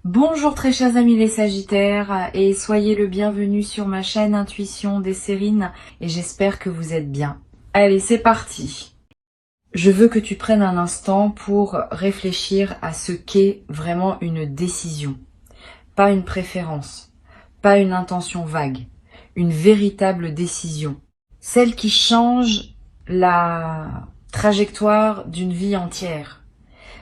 Bonjour très chers amis les Sagittaires et soyez le bienvenu sur ma chaîne Intuition des Sérines et j'espère que vous êtes bien. Allez, c'est parti. Je veux que tu prennes un instant pour réfléchir à ce qu'est vraiment une décision. Pas une préférence, pas une intention vague, une véritable décision. Celle qui change la trajectoire d'une vie entière.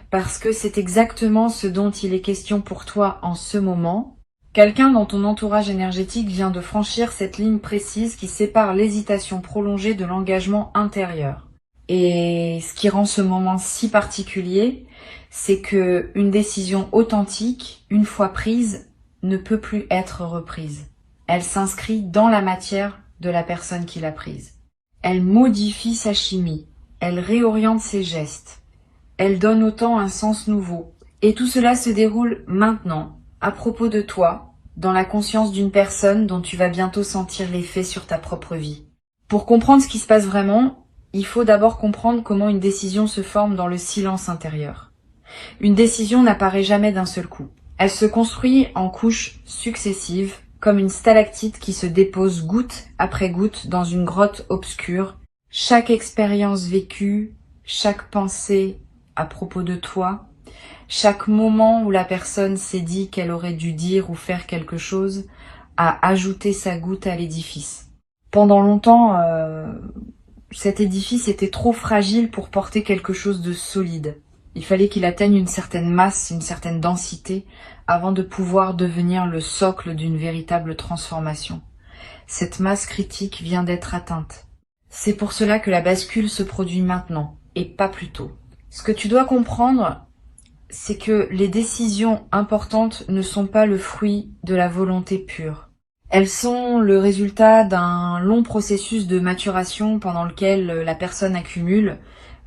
Parce que c'est exactement ce dont il est question pour toi en ce moment. Quelqu'un dans ton entourage énergétique vient de franchir cette ligne précise qui sépare l'hésitation prolongée de l'engagement intérieur. Et ce qui rend ce moment si particulier, c'est que une décision authentique, une fois prise, ne peut plus être reprise. Elle s'inscrit dans la matière de la personne qui l'a prise. Elle modifie sa chimie, elle réoriente ses gestes. Elle donne au temps un sens nouveau. Et tout cela se déroule maintenant, à propos de toi, dans la conscience d'une personne dont tu vas bientôt sentir l'effet sur ta propre vie. Pour comprendre ce qui se passe vraiment, il faut d'abord comprendre comment une décision se forme dans le silence intérieur. Une décision n'apparaît jamais d'un seul coup. Elle se construit en couches successives, comme une stalactite qui se dépose goutte après goutte dans une grotte obscure. Chaque expérience vécue, chaque pensée à propos de toi, chaque moment où la personne s'est dit qu'elle aurait dû dire ou faire quelque chose a ajouté sa goutte à l'édifice. Pendant longtemps, cet édifice était trop fragile pour porter quelque chose de solide. Il fallait qu'il atteigne une certaine masse, une certaine densité, avant de pouvoir devenir le socle d'une véritable transformation. Cette masse critique vient d'être atteinte. C'est pour cela que la bascule se produit maintenant, et pas plus tôt. Ce que tu dois comprendre, c'est que les décisions importantes ne sont pas le fruit de la volonté pure. Elles sont le résultat d'un long processus de maturation pendant lequel la personne accumule,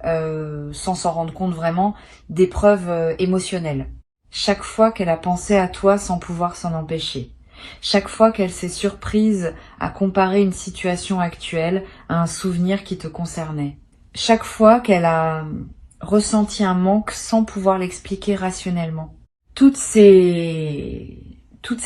sans s'en rendre compte vraiment, des preuves émotionnelles. Chaque fois qu'elle a pensé à toi sans pouvoir s'en empêcher. Chaque fois qu'elle s'est surprise à comparer une situation actuelle à un souvenir qui te concernait. Chaque fois qu'elle a ressenti un manque sans pouvoir l'expliquer rationnellement. Toutes ces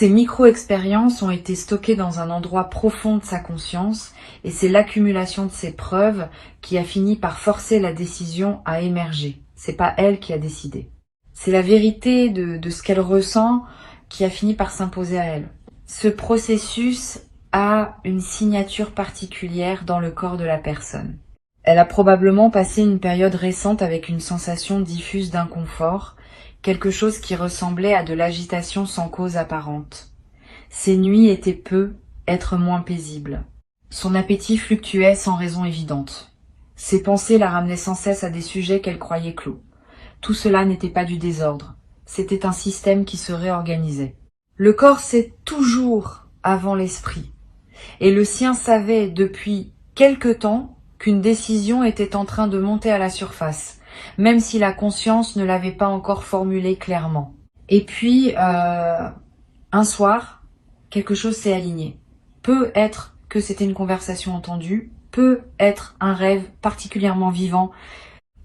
micro-expériences ont été stockées dans un endroit profond de sa conscience et c'est l'accumulation de ces preuves qui a fini par forcer la décision à émerger. C'est pas elle qui a décidé. C'est la vérité de ce qu'elle ressent qui a fini par s'imposer à elle. Ce processus a une signature particulière dans le corps de la personne. Elle a probablement passé une période récente avec une sensation diffuse d'inconfort, quelque chose qui ressemblait à de l'agitation sans cause apparente. Ses nuits étaient peu, être moins paisibles. Son appétit fluctuait sans raison évidente. Ses pensées la ramenaient sans cesse à des sujets qu'elle croyait clos. Tout cela n'était pas du désordre, c'était un système qui se réorganisait. Le corps sait toujours avant l'esprit, et le sien savait depuis quelque temps qu'une décision était en train de monter à la surface, même si la conscience ne l'avait pas encore formulée clairement. Et puis, un soir, quelque chose s'est aligné. Peut être que c'était une conversation entendue, peut être un rêve particulièrement vivant,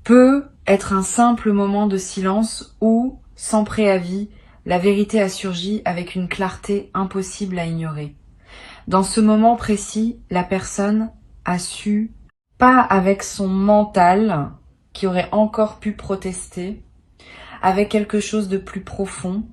peut être un simple moment de silence où, sans préavis, la vérité a surgi avec une clarté impossible à ignorer. Dans ce moment précis, la personne a su, pas avec son mental, qui aurait encore pu protester, avec quelque chose de plus profond,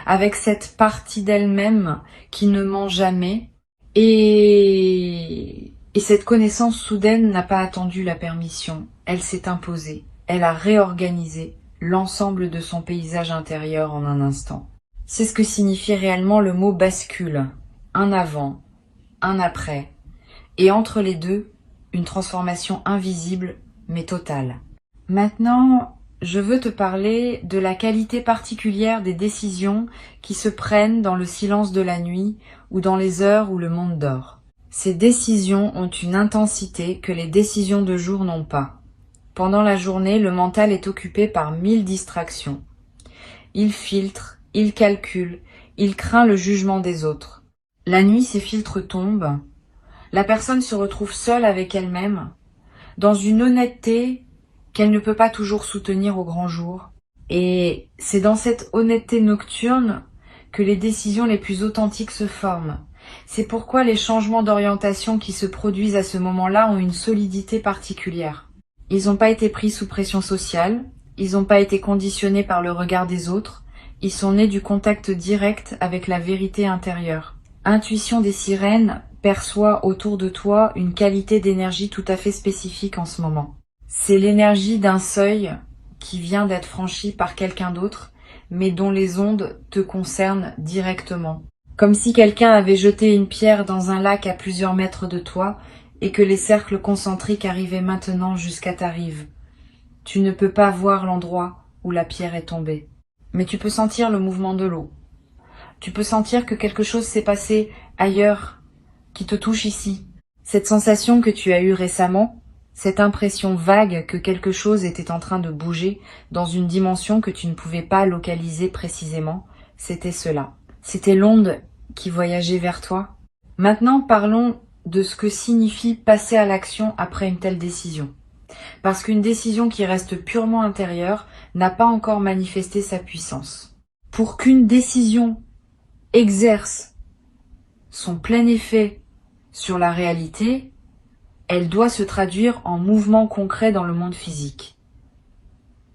avec cette partie d'elle-même qui ne ment jamais, et cette connaissance soudaine n'a pas attendu la permission, elle s'est imposée, elle a réorganisé l'ensemble de son paysage intérieur en un instant. C'est ce que signifie réellement le mot bascule, un avant, un après, et entre les deux, une transformation invisible mais totale. Maintenant, je veux te parler de la qualité particulière des décisions qui se prennent dans le silence de la nuit ou dans les heures où le monde dort. Ces décisions ont une intensité que les décisions de jour n'ont pas. Pendant la journée, le mental est occupé par 1000 distractions. Il filtre, il calcule, il craint le jugement des autres. La nuit, ces filtres tombent. La personne se retrouve seule avec elle-même, dans une honnêteté qu'elle ne peut pas toujours soutenir au grand jour. Et c'est dans cette honnêteté nocturne que les décisions les plus authentiques se forment. C'est pourquoi les changements d'orientation qui se produisent à ce moment-là ont une solidité particulière. Ils n'ont pas été pris sous pression sociale, ils n'ont pas été conditionnés par le regard des autres, ils sont nés du contact direct avec la vérité intérieure. Intuition des sirènes perçoit autour de toi une qualité d'énergie tout à fait spécifique en ce moment. C'est l'énergie d'un seuil qui vient d'être franchi par quelqu'un d'autre, mais dont les ondes te concernent directement. Comme si quelqu'un avait jeté une pierre dans un lac à plusieurs mètres de toi et que les cercles concentriques arrivaient maintenant jusqu'à ta rive. Tu ne peux pas voir l'endroit où la pierre est tombée, mais tu peux sentir le mouvement de l'eau. Tu peux sentir que quelque chose s'est passé ailleurs, qui te touche ici. Cette sensation que tu as eue récemment, cette impression vague que quelque chose était en train de bouger dans une dimension que tu ne pouvais pas localiser précisément, c'était cela. C'était l'onde qui voyageait vers toi. Maintenant, parlons de ce que signifie passer à l'action après une telle décision. Parce qu'une décision qui reste purement intérieure n'a pas encore manifesté sa puissance. Pour qu'une décision exerce son plein effet sur la réalité, elle doit se traduire en mouvement concret dans le monde physique.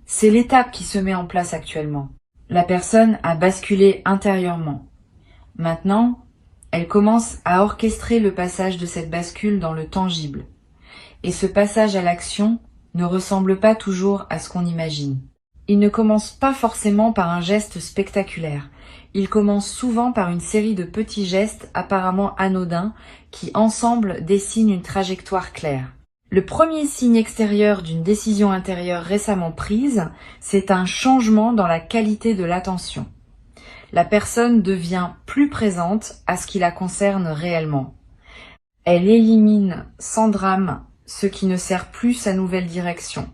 C'est l'étape qui se met en place actuellement. La personne a basculé intérieurement. Maintenant, elle commence à orchestrer le passage de cette bascule dans le tangible. Et ce passage à l'action ne ressemble pas toujours à ce qu'on imagine. Il ne commence pas forcément par un geste spectaculaire. Il commence souvent par une série de petits gestes apparemment anodins qui ensemble dessinent une trajectoire claire. Le premier signe extérieur d'une décision intérieure récemment prise, c'est un changement dans la qualité de l'attention. La personne devient plus présente à ce qui la concerne réellement. Elle élimine sans drame ce qui ne sert plus sa nouvelle direction.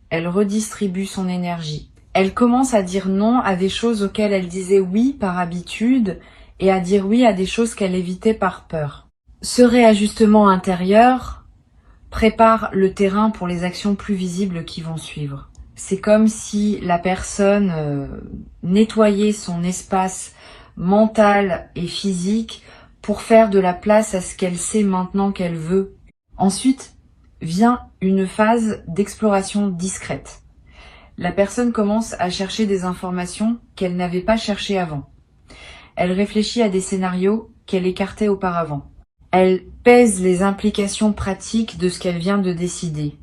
Elle redistribue son énergie. Elle commence à dire non à des choses auxquelles elle disait oui par habitude et à dire oui à des choses qu'elle évitait par peur. Ce réajustement intérieur prépare le terrain pour les actions plus visibles qui vont suivre. C'est comme si la personne nettoyait son espace mental et physique pour faire de la place à ce qu'elle sait maintenant qu'elle veut. Ensuite vient une phase d'exploration discrète. La personne commence à chercher des informations qu'elle n'avait pas cherchées avant. Elle réfléchit à des scénarios qu'elle écartait auparavant. Elle pèse les implications pratiques de ce qu'elle vient de décider.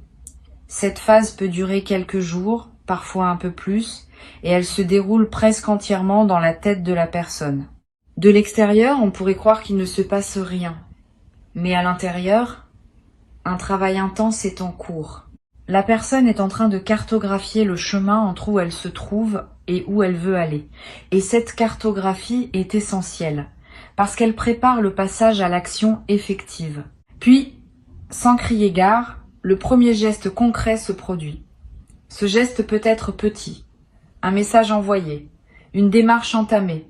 Cette phase peut durer quelques jours, parfois un peu plus, et elle se déroule presque entièrement dans la tête de la personne. De l'extérieur, on pourrait croire qu'il ne se passe rien. Mais à l'intérieur, un travail intense est en cours. La personne est en train de cartographier le chemin entre où elle se trouve et où elle veut aller. Et cette cartographie est essentielle, parce qu'elle prépare le passage à l'action effective. Puis, sans crier gare, le premier geste concret se produit. Ce geste peut être petit, un message envoyé, une démarche entamée,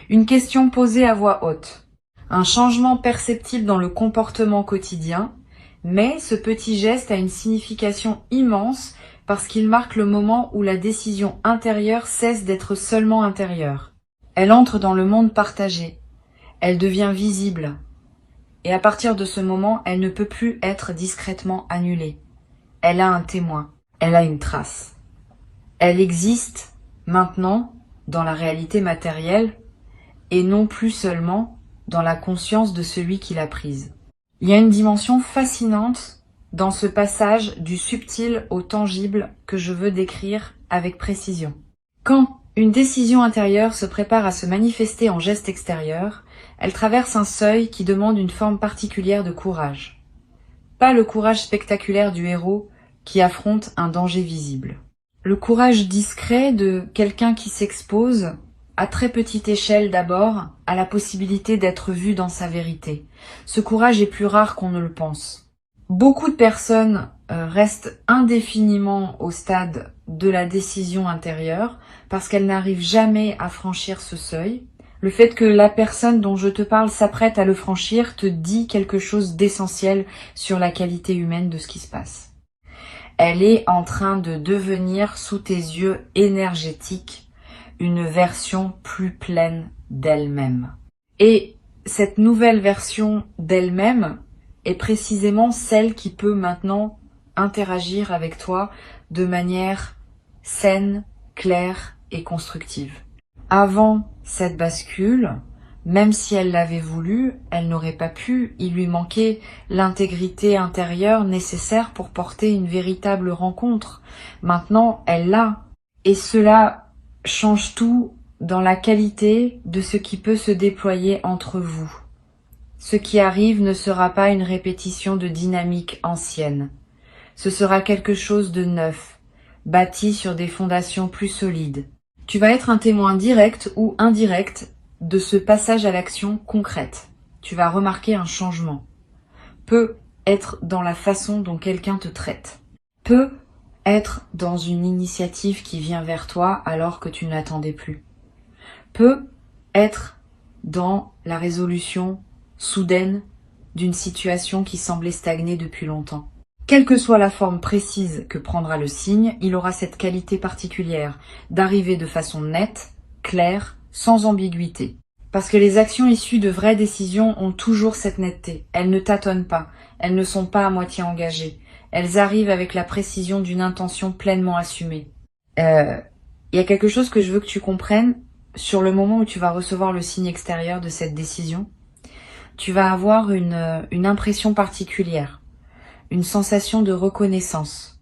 une question posée à voix haute, un changement perceptible dans le comportement quotidien, mais ce petit geste a une signification immense parce qu'il marque le moment où la décision intérieure cesse d'être seulement intérieure. Elle entre dans le monde partagé, elle devient visible, et à partir de ce moment, elle ne peut plus être discrètement annulée. Elle a un témoin, elle a une trace. Elle existe maintenant dans la réalité matérielle et non plus seulement dans la conscience de celui qui l'a prise. Il y a une dimension fascinante dans ce passage du subtil au tangible que je veux décrire avec précision. Quand une décision intérieure se prépare à se manifester en geste extérieur, elle traverse un seuil qui demande une forme particulière de courage. Pas le courage spectaculaire du héros qui affronte un danger visible. Le courage discret de quelqu'un qui s'expose, à très petite échelle d'abord, à la possibilité d'être vu dans sa vérité. Ce courage est plus rare qu'on ne le pense. Beaucoup de personnes restent indéfiniment au stade de la décision intérieure parce qu'elles n'arrivent jamais à franchir ce seuil. Le fait que la personne dont je te parle s'apprête à le franchir te dit quelque chose d'essentiel sur la qualité humaine de ce qui se passe. Elle est en train de devenir, sous tes yeux énergétiques, une version plus pleine d'elle-même. Et cette nouvelle version d'elle-même est précisément celle qui peut maintenant interagir avec toi de manière saine, claire et constructive. Avant cette bascule, même si elle l'avait voulu, elle n'aurait pas pu, il lui manquait l'intégrité intérieure nécessaire pour porter une véritable rencontre. Maintenant, elle l'a. Et cela change tout dans la qualité de ce qui peut se déployer entre vous. Ce qui arrive ne sera pas une répétition de dynamique ancienne. Ce sera quelque chose de neuf, bâti sur des fondations plus solides. Tu vas être un témoin direct ou indirect de ce passage à l'action concrète. Tu vas remarquer un changement. Peut être dans la façon dont quelqu'un te traite. Peut être dans une initiative qui vient vers toi alors que tu ne l'attendais plus. Peut être dans la résolution soudaine d'une situation qui semblait stagner depuis longtemps. Quelle que soit la forme précise que prendra le signe, il aura cette qualité particulière d'arriver de façon nette, claire, sans ambiguïté. Parce que les actions issues de vraies décisions ont toujours cette netteté. Elles ne tâtonnent pas, elles ne sont pas à moitié engagées. Elles arrivent avec la précision d'une intention pleinement assumée. Il y a quelque chose que je veux que tu comprennes. Sur le moment où tu vas recevoir le signe extérieur de cette décision, tu vas avoir une impression particulière, une sensation de reconnaissance.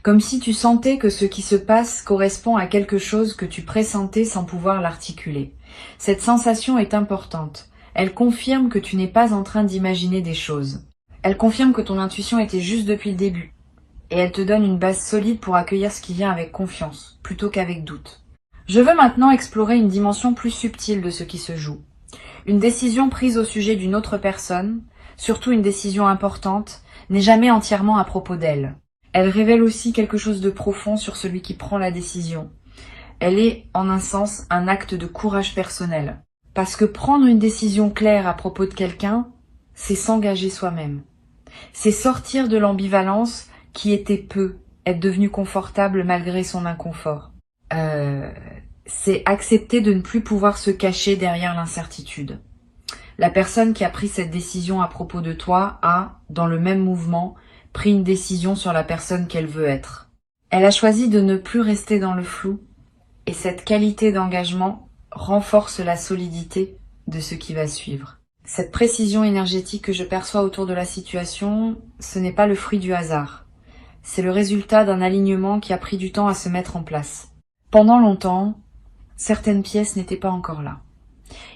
Comme si tu sentais que ce qui se passe correspond à quelque chose que tu pressentais sans pouvoir l'articuler. Cette sensation est importante. Elle confirme que tu n'es pas en train d'imaginer des choses. Elle confirme que ton intuition était juste depuis le début. Et elle te donne une base solide pour accueillir ce qui vient avec confiance, plutôt qu'avec doute. Je veux maintenant explorer une dimension plus subtile de ce qui se joue. Une décision prise au sujet d'une autre personne, surtout une décision importante, n'est jamais entièrement à propos d'elle. Elle révèle aussi quelque chose de profond sur celui qui prend la décision. Elle est, en un sens, un acte de courage personnel. Parce que prendre une décision claire à propos de quelqu'un, c'est s'engager soi-même. C'est sortir de l'ambivalence qui était peu, être devenu confortable malgré son inconfort. C'est accepter de ne plus pouvoir se cacher derrière l'incertitude. La personne qui a pris cette décision à propos de toi a, dans le même mouvement, pris une décision sur la personne qu'elle veut être. Elle a choisi de ne plus rester dans le flou, et cette qualité d'engagement renforce la solidité de ce qui va suivre. Cette précision énergétique que je perçois autour de la situation, ce n'est pas le fruit du hasard. C'est le résultat d'un alignement qui a pris du temps à se mettre en place. Pendant longtemps, certaines pièces n'étaient pas encore là.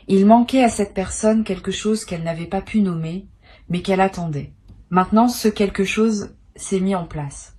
Il manquait à cette personne quelque chose qu'elle n'avait pas pu nommer, mais qu'elle attendait. Maintenant, ce quelque chose s'est mis en place.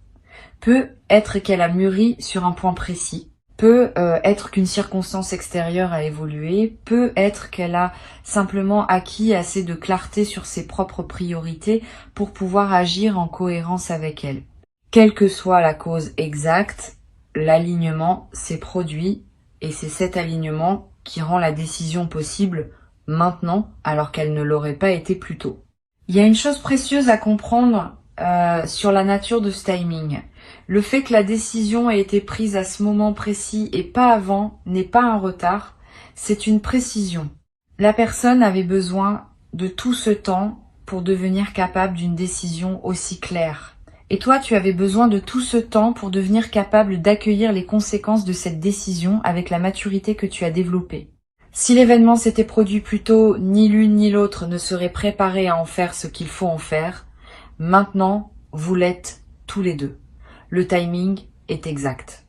Peut être qu'elle a mûri sur un point précis, peut être qu'une circonstance extérieure a évolué, peut être qu'elle a simplement acquis assez de clarté sur ses propres priorités pour pouvoir agir en cohérence avec elle. Quelle que soit la cause exacte, l'alignement s'est produit et c'est cet alignement qui rend la décision possible maintenant alors qu'elle ne l'aurait pas été plus tôt. Il y a une chose précieuse à comprendre sur la nature de ce timing. Le fait que la décision ait été prise à ce moment précis et pas avant n'est pas un retard, c'est une précision. La personne avait besoin de tout ce temps pour devenir capable d'une décision aussi claire. Et toi, tu avais besoin de tout ce temps pour devenir capable d'accueillir les conséquences de cette décision avec la maturité que tu as développée. Si l'événement s'était produit plus tôt, ni l'une ni l'autre ne seraient préparés à en faire ce qu'il faut en faire. Maintenant, vous l'êtes tous les deux. Le timing est exact.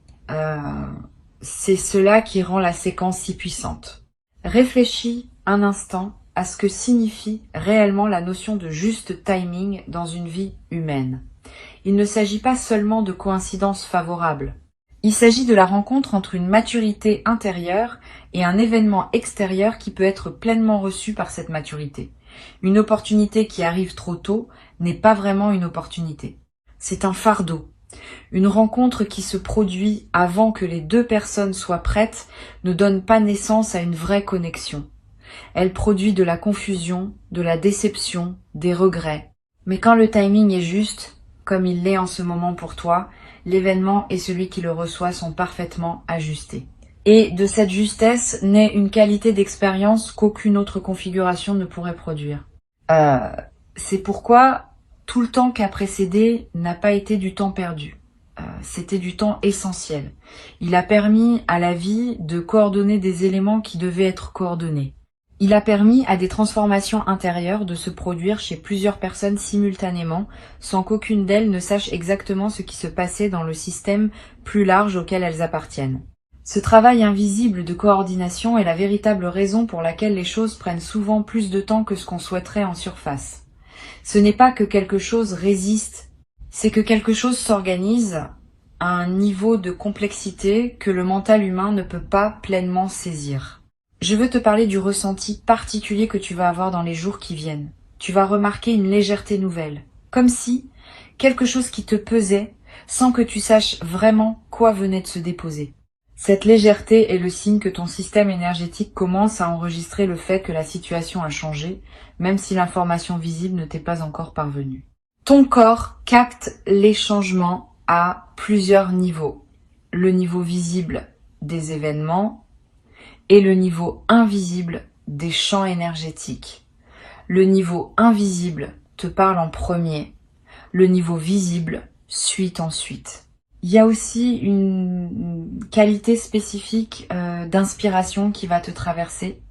C'est cela qui rend la séquence si puissante. Réfléchis un instant à ce que signifie réellement la notion de juste timing dans une vie humaine. Il ne s'agit pas seulement de coïncidences favorables. Il s'agit de la rencontre entre une maturité intérieure et un événement extérieur qui peut être pleinement reçu par cette maturité. Une opportunité qui arrive trop tôt n'est pas vraiment une opportunité. C'est un fardeau. Une rencontre qui se produit avant que les deux personnes soient prêtes ne donne pas naissance à une vraie connexion. Elle produit de la confusion, de la déception, des regrets. Mais quand le timing est juste, comme il l'est en ce moment pour toi, l'événement et celui qui le reçoit sont parfaitement ajustés. Et de cette justesse naît une qualité d'expérience qu'aucune autre configuration ne pourrait produire. C'est pourquoi tout le temps qui a précédé n'a pas été du temps perdu. C'était du temps essentiel. Il a permis à la vie de coordonner des éléments qui devaient être coordonnés. Il a permis à des transformations intérieures de se produire chez plusieurs personnes simultanément, sans qu'aucune d'elles ne sache exactement ce qui se passait dans le système plus large auquel elles appartiennent. Ce travail invisible de coordination est la véritable raison pour laquelle les choses prennent souvent plus de temps que ce qu'on souhaiterait en surface. Ce n'est pas que quelque chose résiste, c'est que quelque chose s'organise à un niveau de complexité que le mental humain ne peut pas pleinement saisir. Je veux te parler du ressenti particulier que tu vas avoir dans les jours qui viennent. Tu vas remarquer une légèreté nouvelle, comme si quelque chose qui te pesait sans que tu saches vraiment quoi venait de se déposer. Cette légèreté est le signe que ton système énergétique commence à enregistrer le fait que la situation a changé, même si l'information visible ne t'est pas encore parvenue. Ton corps capte les changements à plusieurs niveaux. Le niveau visible des événements et le niveau invisible des champs énergétiques. Le niveau invisible te parle en premier, le niveau visible suit ensuite. Il y a aussi une qualité spécifique d'inspiration qui va te traverser.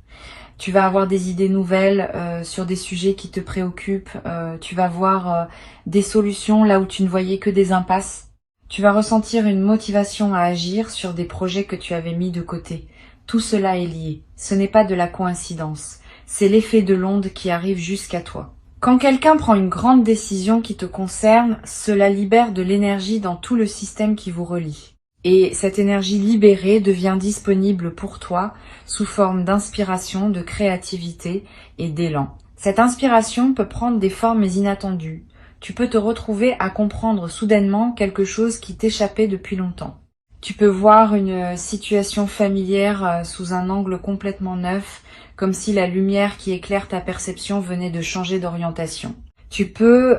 Tu vas avoir des idées nouvelles sur des sujets qui te préoccupent. Tu vas voir des solutions là où tu ne voyais que des impasses. Tu vas ressentir une motivation à agir sur des projets que tu avais mis de côté. Tout cela est lié. Ce n'est pas de la coïncidence. C'est l'effet de l'onde qui arrive jusqu'à toi. Quand quelqu'un prend une grande décision qui te concerne, cela libère de l'énergie dans tout le système qui vous relie. Et cette énergie libérée devient disponible pour toi sous forme d'inspiration, de créativité et d'élan. Cette inspiration peut prendre des formes inattendues. Tu peux te retrouver à comprendre soudainement quelque chose qui t'échappait depuis longtemps. Tu peux voir une situation familière sous un angle complètement neuf, comme si la lumière qui éclaire ta perception venait de changer d'orientation. Tu peux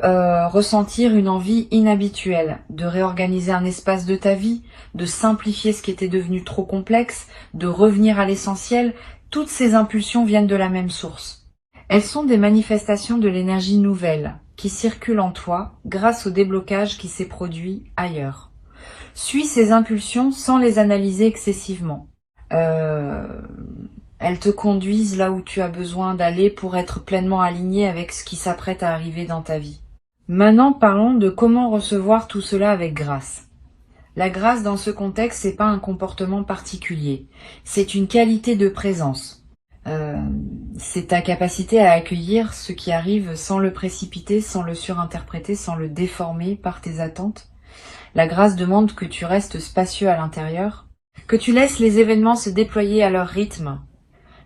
ressentir une envie inhabituelle de réorganiser un espace de ta vie, de simplifier ce qui était devenu trop complexe, de revenir à l'essentiel. Toutes ces impulsions viennent de la même source. Elles sont des manifestations de l'énergie nouvelle qui circule en toi grâce au déblocage qui s'est produit ailleurs. Suis ces impulsions sans les analyser excessivement. Elles te conduisent là où tu as besoin d'aller pour être pleinement aligné avec ce qui s'apprête à arriver dans ta vie. Maintenant, parlons de comment recevoir tout cela avec grâce. La grâce dans ce contexte, c'est pas un comportement particulier. C'est une qualité de présence. C'est ta capacité à accueillir ce qui arrive sans le précipiter, sans le surinterpréter, sans le déformer par tes attentes. La grâce demande que tu restes spacieux à l'intérieur, que tu laisses les événements se déployer à leur rythme,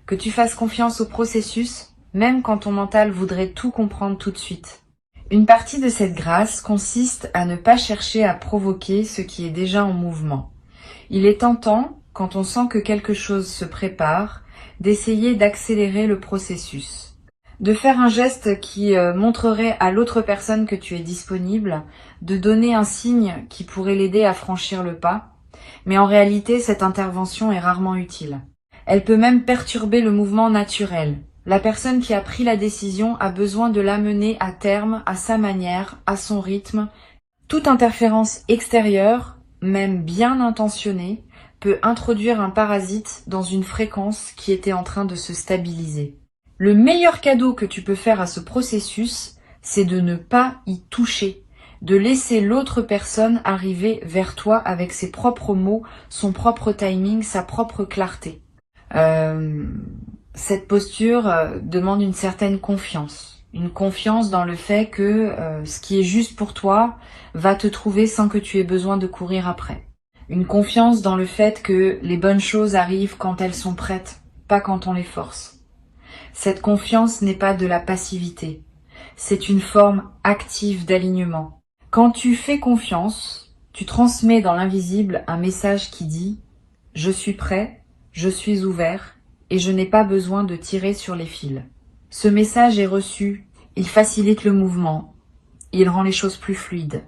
que tu fasses confiance au processus, même quand ton mental voudrait tout comprendre tout de suite. Une partie de cette grâce consiste à ne pas chercher à provoquer ce qui est déjà en mouvement. Il est tentant, quand on sent que quelque chose se prépare, d'essayer d'accélérer le processus. De faire un geste qui montrerait à l'autre personne que tu es disponible, de donner un signe qui pourrait l'aider à franchir le pas, mais en réalité cette intervention est rarement utile. Elle peut même perturber le mouvement naturel. La personne qui a pris la décision a besoin de l'amener à terme, à sa manière, à son rythme. Toute interférence extérieure, même bien intentionnée, peut introduire un parasite dans une fréquence qui était en train de se stabiliser. Le meilleur cadeau que tu peux faire à ce processus, c'est de ne pas y toucher, de laisser l'autre personne arriver vers toi avec ses propres mots, son propre timing, sa propre clarté. Cette posture demande une certaine confiance. Une confiance dans le fait que ce qui est juste pour toi va te trouver sans que tu aies besoin de courir après. Une confiance dans le fait que les bonnes choses arrivent quand elles sont prêtes, pas quand on les force. Cette confiance n'est pas de la passivité, c'est une forme active d'alignement. Quand tu fais confiance, tu transmets dans l'invisible un message qui dit « Je suis prêt, je suis ouvert et je n'ai pas besoin de tirer sur les fils ». Ce message est reçu, il facilite le mouvement, il rend les choses plus fluides.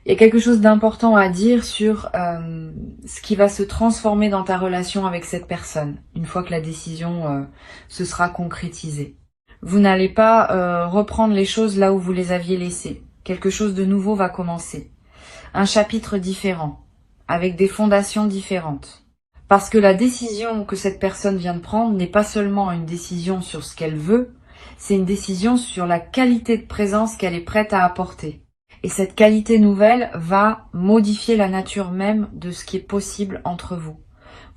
Il y a quelque chose d'important à dire sur ce qui va se transformer dans ta relation avec cette personne, une fois que la décision se sera concrétisée. Vous n'allez pas reprendre les choses là où vous les aviez laissées. Quelque chose de nouveau va commencer. Un chapitre différent, avec des fondations différentes. Parce que la décision que cette personne vient de prendre n'est pas seulement une décision sur ce qu'elle veut, c'est une décision sur la qualité de présence qu'elle est prête à apporter. Et cette qualité nouvelle va modifier la nature même de ce qui est possible entre vous.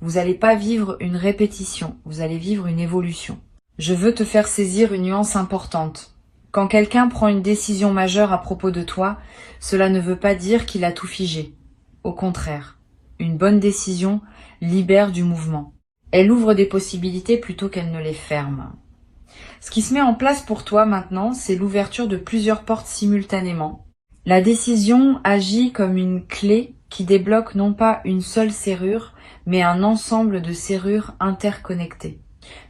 Vous n'allez pas vivre une répétition, vous allez vivre une évolution. Je veux te faire saisir une nuance importante. Quand quelqu'un prend une décision majeure à propos de toi, cela ne veut pas dire qu'il a tout figé. Au contraire, une bonne décision libère du mouvement. Elle ouvre des possibilités plutôt qu'elle ne les ferme. Ce qui se met en place pour toi maintenant, c'est l'ouverture de plusieurs portes simultanément. La décision agit comme une clé qui débloque non pas une seule serrure, mais un ensemble de serrures interconnectées.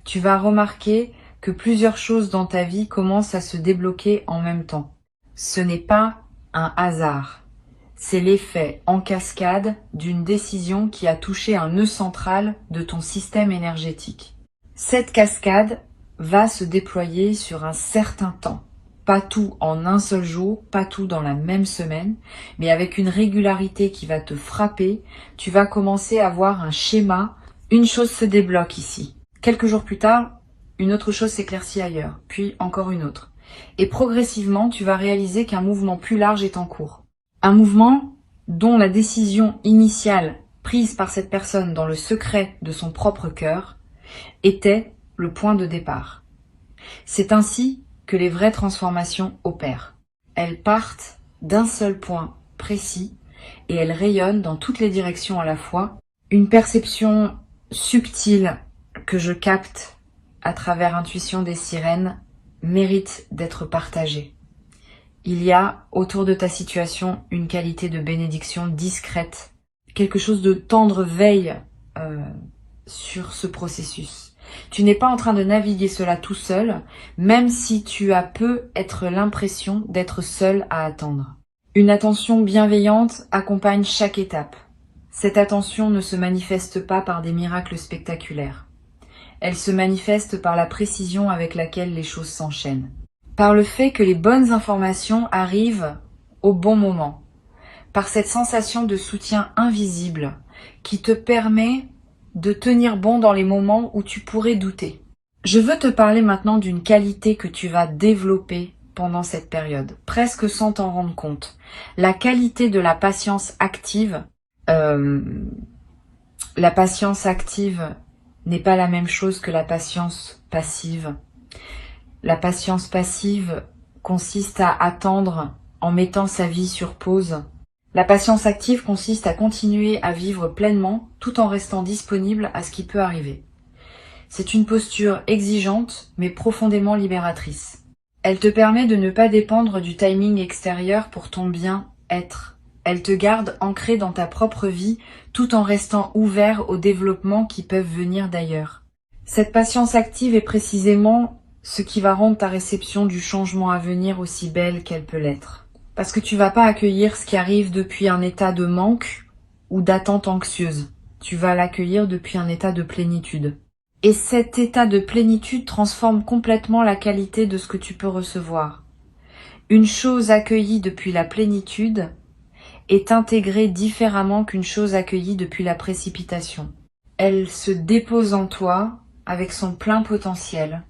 Tu vas remarquer que plusieurs choses dans ta vie commencent à se débloquer en même temps. Ce n'est pas un hasard. C'est l'effet en cascade d'une décision qui a touché un nœud central de ton système énergétique. Cette cascade va se déployer sur un certain temps. Pas tout en un seul jour, pas tout dans la même semaine, mais avec une régularité qui va te frapper, tu vas commencer à voir un schéma. Une chose se débloque ici. Quelques jours plus tard, une autre chose s'éclaircit ailleurs, puis encore une autre. Et progressivement, tu vas réaliser qu'un mouvement plus large est en cours. Un mouvement dont la décision initiale prise par cette personne dans le secret de son propre cœur était le point de départ. C'est ainsi que les vraies transformations opèrent. Elles partent d'un seul point précis et elles rayonnent dans toutes les directions à la fois. Une perception subtile que je capte à travers Intuition des sirènes mérite d'être partagée. Il y a autour de ta situation une qualité de bénédiction discrète, quelque chose de tendre veille sur ce processus. Tu n'es pas en train de naviguer cela tout seul, même si tu as peut être l'impression d'être seul à attendre. Une attention bienveillante accompagne chaque étape. Cette attention ne se manifeste pas par des miracles spectaculaires. Elle se manifeste par la précision avec laquelle les choses s'enchaînent. Par le fait que les bonnes informations arrivent au bon moment. Par cette sensation de soutien invisible qui te permet de tenir bon dans les moments où tu pourrais douter. Je veux te parler maintenant d'une qualité que tu vas développer pendant cette période, presque sans t'en rendre compte. La qualité de la patience active. La patience active n'est pas la même chose que la patience passive. La patience passive consiste à attendre en mettant sa vie sur pause. La patience active consiste à continuer à vivre pleinement tout en restant disponible à ce qui peut arriver. C'est une posture exigeante mais profondément libératrice. Elle te permet de ne pas dépendre du timing extérieur pour ton bien-être. Elle te garde ancré dans ta propre vie tout en restant ouvert aux développements qui peuvent venir d'ailleurs. Cette patience active est précisément ce qui va rendre ta réception du changement à venir aussi belle qu'elle peut l'être. Parce que tu vas pas accueillir ce qui arrive depuis un état de manque ou d'attente anxieuse. Tu vas l'accueillir depuis un état de plénitude. Et cet état de plénitude transforme complètement la qualité de ce que tu peux recevoir. Une chose accueillie depuis la plénitude est intégrée différemment qu'une chose accueillie depuis la précipitation. Elle se dépose en toi avec son plein potentiel.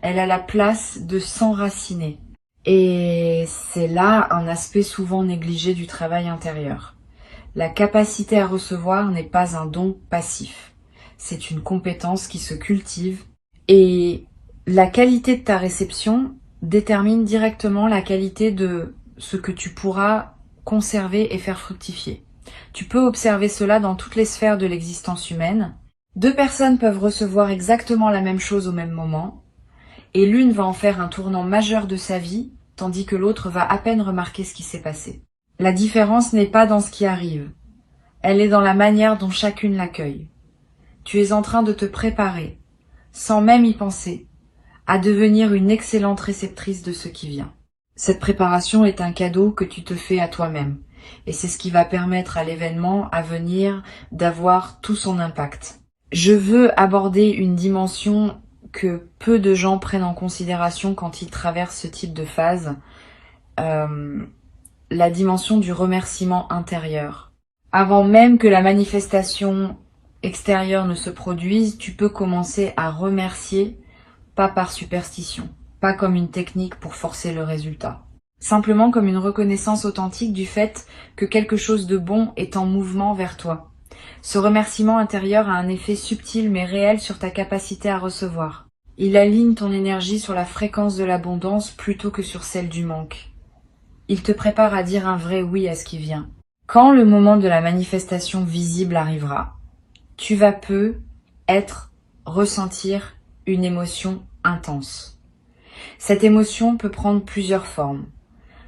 Elle a la place de s'enraciner. Et c'est là un aspect souvent négligé du travail intérieur. La capacité à recevoir n'est pas un don passif. C'est une compétence qui se cultive. Et la qualité de ta réception détermine directement la qualité de ce que tu pourras conserver et faire fructifier. Tu peux observer cela dans toutes les sphères de l'existence humaine. Deux personnes peuvent recevoir exactement la même chose au même moment, et l'une va en faire un tournant majeur de sa vie, tandis que l'autre va à peine remarquer ce qui s'est passé. La différence n'est pas dans ce qui arrive, elle est dans la manière dont chacune l'accueille. Tu es en train de te préparer, sans même y penser, à devenir une excellente réceptrice de ce qui vient. Cette préparation est un cadeau que tu te fais à toi-même. Et c'est ce qui va permettre à l'événement à venir d'avoir tout son impact. Je veux aborder une dimension que peu de gens prennent en considération quand ils traversent ce type de phase, la dimension du remerciement intérieur. Avant même que la manifestation extérieure ne se produise, tu peux commencer à remercier, pas par superstition, pas comme une technique pour forcer le résultat. Simplement comme une reconnaissance authentique du fait que quelque chose de bon est en mouvement vers toi. Ce remerciement intérieur a un effet subtil mais réel sur ta capacité à recevoir. Il aligne ton énergie sur la fréquence de l'abondance plutôt que sur celle du manque. Il te prépare à dire un vrai oui à ce qui vient. Quand le moment de la manifestation visible arrivera, tu vas ressentir une émotion intense. Cette émotion peut prendre plusieurs formes.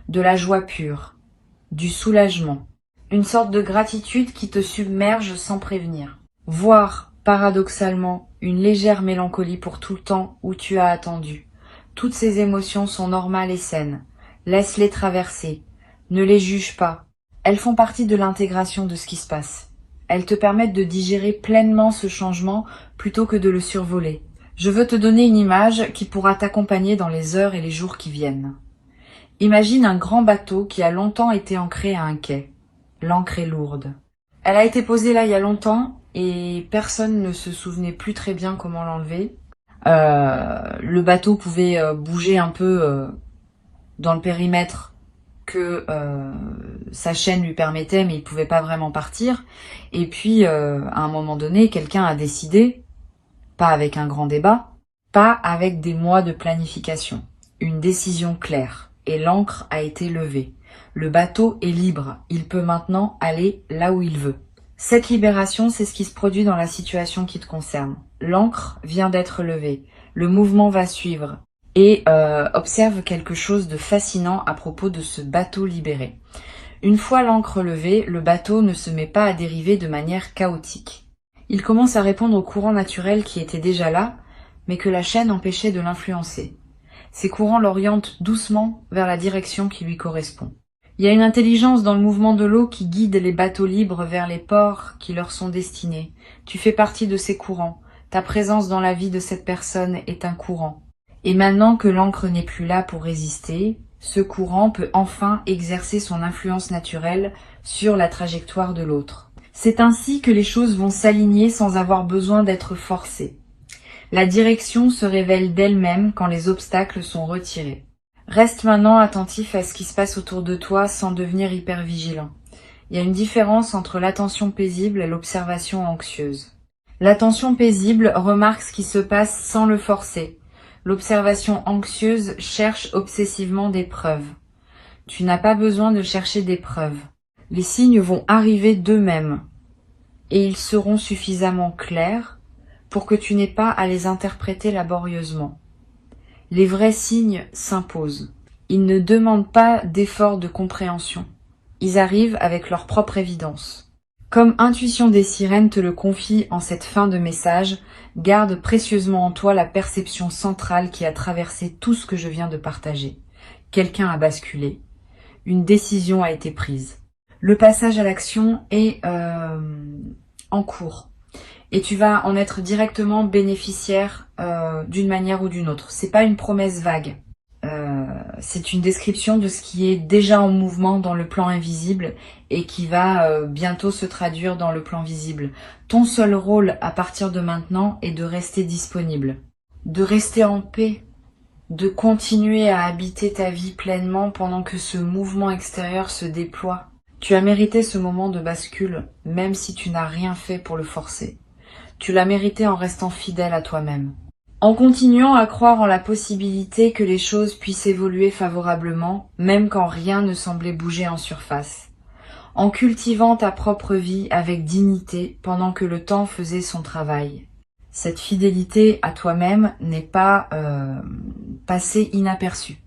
De la joie pure, du soulagement, une sorte de gratitude qui te submerge sans prévenir, voire, paradoxalement, une légère mélancolie pour tout le temps où tu as attendu. Toutes ces émotions sont normales et saines. Laisse-les traverser. Ne les juge pas. Elles font partie de l'intégration de ce qui se passe. Elles te permettent de digérer pleinement ce changement plutôt que de le survoler. Je veux te donner une image qui pourra t'accompagner dans les heures et les jours qui viennent. Imagine un grand bateau qui a longtemps été ancré à un quai. L'ancre est lourde. Elle a été posée là il y a longtemps et personne ne se souvenait plus très bien comment l'enlever. Le bateau pouvait bouger un peu dans le périmètre que sa chaîne lui permettait, mais il pouvait pas vraiment partir. Et puis, à un moment donné, quelqu'un a décidé, pas avec un grand débat, pas avec des mois de planification, une décision claire. Et l'ancre a été levée. Le bateau est libre, il peut maintenant aller là où il veut. Cette libération, c'est ce qui se produit dans la situation qui te concerne. L'ancre vient d'être levée, le mouvement va suivre. Et observe quelque chose de fascinant à propos de ce bateau libéré. Une fois l'ancre levée, le bateau ne se met pas à dériver de manière chaotique. Il commence à répondre au courant naturel qui était déjà là, mais que la chaîne empêchait de l'influencer. Ces courants l'orientent doucement vers la direction qui lui correspond. Il y a une intelligence dans le mouvement de l'eau qui guide les bateaux libres vers les ports qui leur sont destinés. Tu fais partie de ces courants. Ta présence dans la vie de cette personne est un courant. Et maintenant que l'encre n'est plus là pour résister, ce courant peut enfin exercer son influence naturelle sur la trajectoire de l'autre. C'est ainsi que les choses vont s'aligner sans avoir besoin d'être forcées. La direction se révèle d'elle-même quand les obstacles sont retirés. Reste maintenant attentif à ce qui se passe autour de toi sans devenir hyper vigilant. Il y a une différence entre l'attention paisible et l'observation anxieuse. L'attention paisible remarque ce qui se passe sans le forcer. L'observation anxieuse cherche obsessivement des preuves. Tu n'as pas besoin de chercher des preuves. Les signes vont arriver d'eux-mêmes et ils seront suffisamment clairs pour que tu n'aies pas à les interpréter laborieusement. Les vrais signes s'imposent. Ils ne demandent pas d'effort de compréhension. Ils arrivent avec leur propre évidence. Comme Intuition des Sirènes te le confie en cette fin de message, garde précieusement en toi la perception centrale qui a traversé tout ce que je viens de partager. Quelqu'un a basculé. Une décision a été prise. Le passage à l'action est en cours. Et tu vas en être directement bénéficiaire d'une manière ou d'une autre. C'est pas une promesse vague. C'est une description de ce qui est déjà en mouvement dans le plan invisible et qui va bientôt se traduire dans le plan visible. Ton seul rôle à partir de maintenant est de rester disponible, de rester en paix, de continuer à habiter ta vie pleinement pendant que ce mouvement extérieur se déploie. Tu as mérité ce moment de bascule, même si tu n'as rien fait pour le forcer. Tu l'as mérité en restant fidèle à toi-même. En continuant à croire en la possibilité que les choses puissent évoluer favorablement, même quand rien ne semblait bouger en surface. En cultivant ta propre vie avec dignité pendant que le temps faisait son travail. Cette fidélité à toi-même n'est pas passée inaperçue.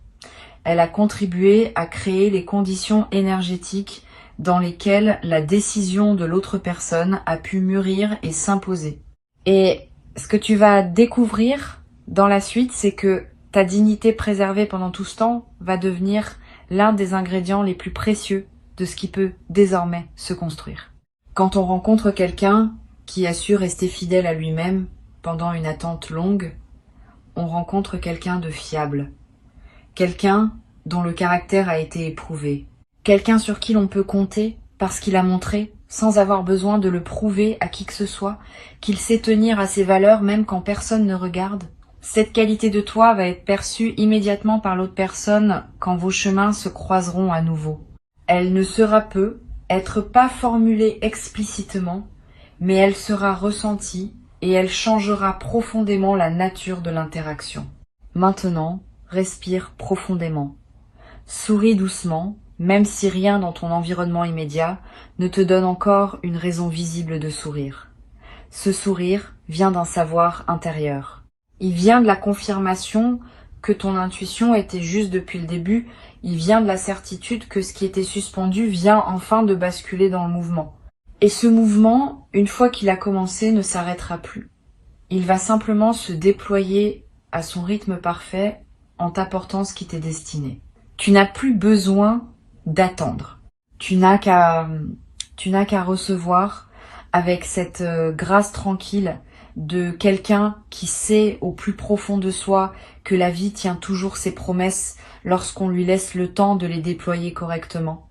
Elle a contribué à créer les conditions énergétiques dans lesquelles la décision de l'autre personne a pu mûrir et s'imposer. Et ce que tu vas découvrir dans la suite, c'est que ta dignité préservée pendant tout ce temps va devenir l'un des ingrédients les plus précieux de ce qui peut désormais se construire. Quand on rencontre quelqu'un qui a su rester fidèle à lui-même pendant une attente longue, on rencontre quelqu'un de fiable, quelqu'un dont le caractère a été éprouvé, quelqu'un sur qui l'on peut compter parce qu'il a montré, sans avoir besoin de le prouver à qui que ce soit, qu'il sait tenir à ses valeurs même quand personne ne regarde. Cette qualité de toi va être perçue immédiatement par l'autre personne quand vos chemins se croiseront à nouveau. Elle ne sera peut être pas formulée explicitement, mais elle sera ressentie et elle changera profondément la nature de l'interaction. Maintenant, respire profondément. Souris doucement, même si rien dans ton environnement immédiat ne te donne encore une raison visible de sourire. Ce sourire vient d'un savoir intérieur. Il vient de la confirmation que ton intuition était juste depuis le début, il vient de la certitude que ce qui était suspendu vient enfin de basculer dans le mouvement. Et ce mouvement, une fois qu'il a commencé, ne s'arrêtera plus. Il va simplement se déployer à son rythme parfait en t'apportant ce qui t'est destiné. Tu n'as plus besoin d'attendre. Tu n'as qu'à recevoir avec cette grâce tranquille de quelqu'un qui sait au plus profond de soi que la vie tient toujours ses promesses lorsqu'on lui laisse le temps de les déployer correctement.